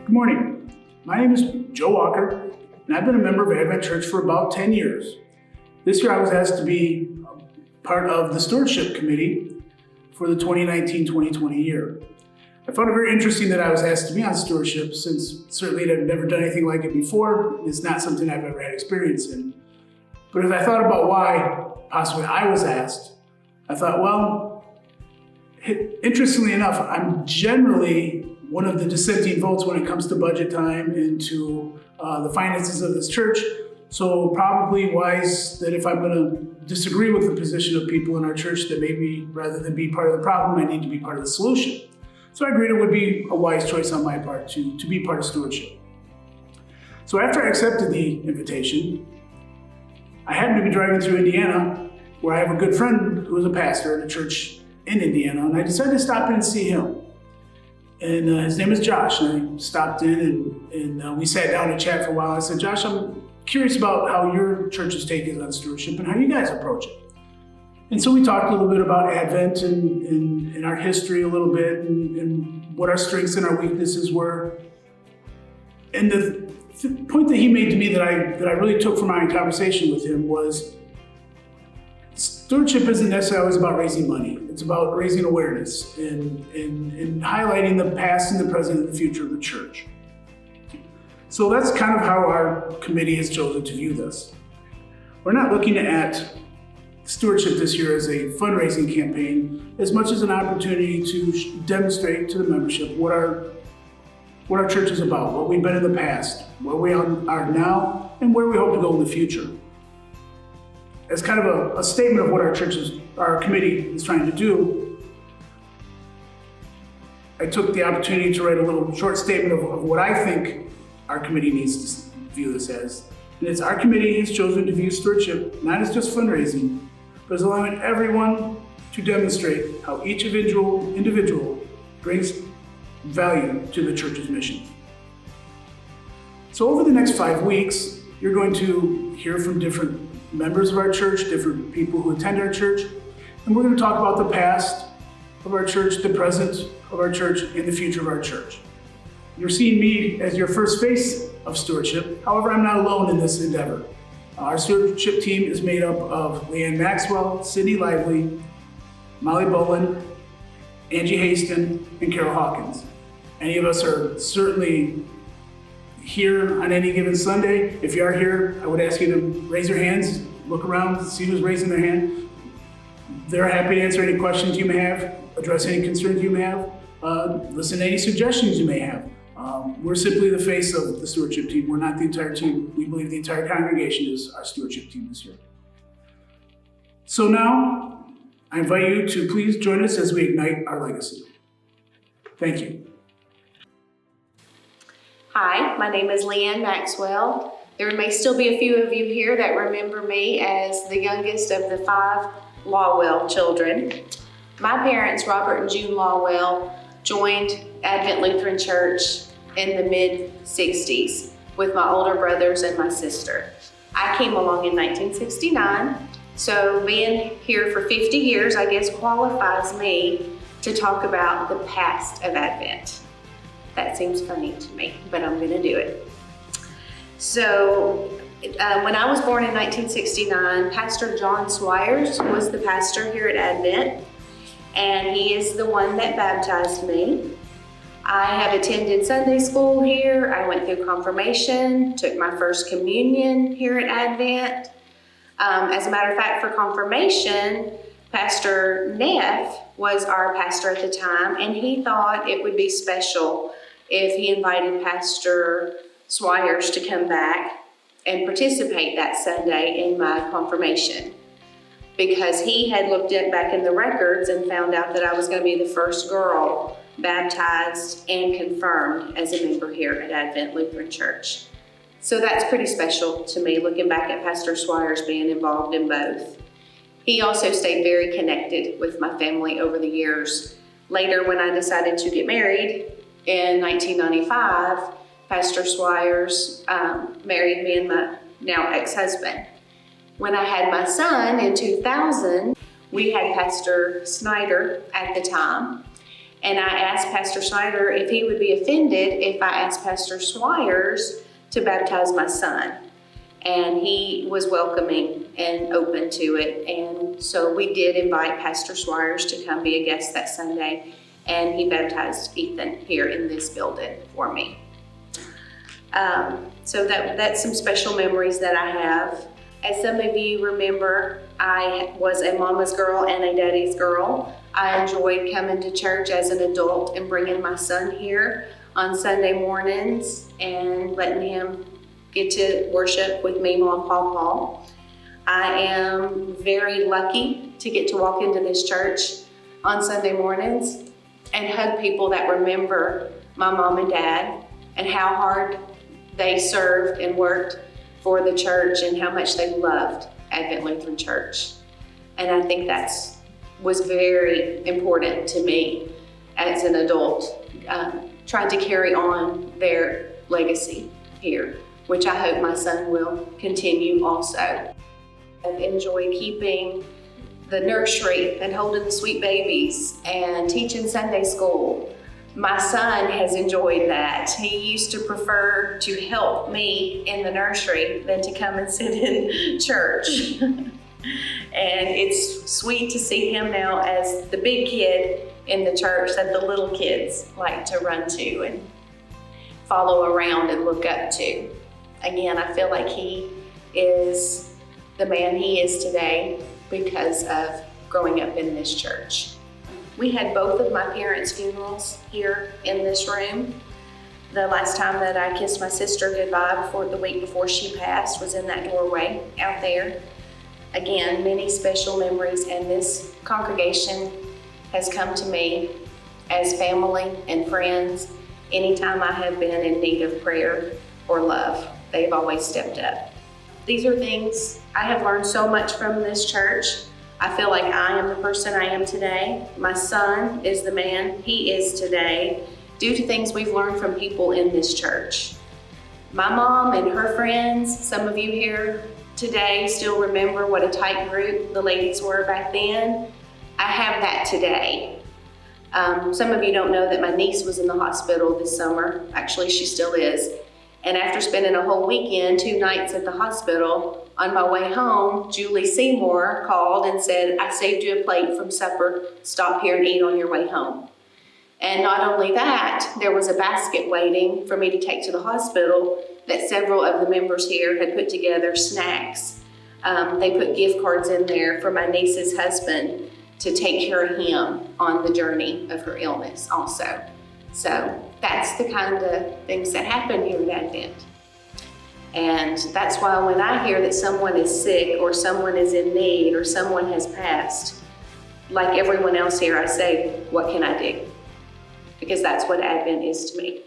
Good morning. My name is Joe Walker, and I've been a member of Advent Church for about 10 years. This year I was asked to be part of the Stewardship Committee for the 2019-2020 year. I found it very interesting that I was asked to be on stewardship, since certainly I've never done anything like it before. It's not something I've ever had experience in. But as I thought about why possibly I was asked, I thought, well, interestingly enough, I'm generally one of the dissenting votes when it comes to budget time and to the finances of this church. So probably wise that if I'm going to disagree with the position of people in our church, that maybe rather than be part of the problem, I need to be part of the solution. So I agreed it would be a wise choice on my part to be part of stewardship. So after I accepted the invitation, I happened to be driving through Indiana, where I have a good friend who is a pastor at a church in Indiana, and I decided to stop in and see him. And his name is Josh, and I stopped in and we sat down to chat for a while. I said, Josh, I'm curious about how your church's take is on stewardship and how you guys approach it. And so we talked a little bit about Advent and our history a little bit and what our strengths and our weaknesses were. And the point that he made to me that I really took from my conversation with him was stewardship isn't necessarily always about raising money. It's about raising awareness and highlighting the past and the present and the future of the church. So that's kind of how our committee has chosen to view this. We're not looking at stewardship this year as a fundraising campaign as much as an opportunity to demonstrate to the membership what our church is about, what we've been in the past, where we are now, and where we hope to go in the future. As kind of a statement of what our committee is trying to do, I took the opportunity to write a little short statement of what I think our committee needs to view this as. And it's our committee has chosen to view stewardship not as just fundraising, but as allowing everyone to demonstrate how each individual brings value to the church's mission. So over the next 5 weeks, you're going to hear from different members of our church, different people who attend our church, and we're going to talk about the past of our church, the present of our church, and the future of our church. You're seeing me as your first face of stewardship. However, I'm not alone in this endeavor. Our stewardship team is made up of Leanne Maxwell, Sydney Lively, Molly Bolin, Angie Haston, and Carol Hawkins. Any of us are certainly here on any given Sunday. If you are here, I would ask you to raise your hands, look around, see who's raising their hand. They're happy to answer any questions you may have, address any concerns you may have, listen to any suggestions you may have. We're simply the face of the stewardship team. We're not the entire team. We believe the entire congregation is our stewardship team this year. So now, I invite you to please join us as we ignite our legacy. Thank you. Hi, my name is Leanne Maxwell. There may still be a few of you here that remember me as the youngest of the 5 Lawwell children. My parents, Robert and June Lawwell, joined Advent Lutheran Church in the mid-60s with my older brothers and my sister. I came along in 1969, so being here for 50 years, I guess, qualifies me to talk about the past of Advent. That seems funny to me, but I'm gonna do it. So, when I was born in 1969, Pastor John Swires was the pastor here at Advent, and he is the one that baptized me. I have attended Sunday school here. I went through confirmation, took my first communion here at Advent. As a matter of fact, for confirmation, Pastor Neff was our pastor at the time, and he thought it would be special if he invited Pastor Swires to come back and participate that Sunday in my confirmation, because he had looked back in the records and found out that I was going to be the first girl baptized and confirmed as a member here at Advent Lutheran Church. So that's pretty special to me, looking back at Pastor Swires being involved in both. He also stayed very connected with my family over the years. Later, when I decided to get married in 1995, Pastor Swires married me and my now ex-husband. When I had my son in 2000, we had Pastor Snyder at the time, And I asked Pastor Snyder if he would be offended if I asked Pastor Swires to baptize my son. And he was welcoming and open to it. And so we did invite Pastor Swires to come be a guest that Sunday. And he baptized Ethan here in this building for me. So that's some special memories that I have. As some of you remember, I was a mama's girl and a daddy's girl. I enjoyed coming to church as an adult and bringing my son here on Sunday mornings and letting him get to worship with me, Mom, Paw. I am very lucky to get to walk into this church on Sunday mornings and hug people that remember my mom and dad and how hard they served and worked for the church and how much they loved Advent Lutheran Church. And I think was very important to me as an adult, trying to carry on their legacy here, which I hope my son will continue also. I enjoy keeping the nursery and holding the sweet babies and teaching Sunday school. My son has enjoyed that. He used to prefer to help me in the nursery than to come and sit in church. And it's sweet to see him now as the big kid in the church that the little kids like to run to and follow around and look up to. Again, I feel like he is the man he is today because of growing up in this church. We had both of my parents' funerals here in this room. The last time that I kissed my sister goodbye the week before she passed was in that doorway out there. Again, many special memories, and this congregation has come to me as family and friends anytime I have been in need of prayer or love. They've always stepped up. These are things I have learned so much from this church. I feel like I am the person I am today. My son is the man he is today due to things we've learned from people in this church. My mom and her friends, some of you here today still remember what a tight group the ladies were back then. I have that today. Some of you don't know that my niece was in the hospital this summer. Actually, she still is. And after spending a whole weekend, 2 nights at the hospital, on my way home, Julie Seymour called and said, "I saved you a plate from supper. Stop here and eat on your way home." And not only that, there was a basket waiting for me to take to the hospital that several of the members here had put together snacks. They put gift cards in there for my niece's husband to take care of him on the journey of her illness also. So that's the kind of things that happen here at Advent. And that's why when I hear that someone is sick or someone is in need or someone has passed, like everyone else here, I say, what can I do? Because that's what Advent is to me.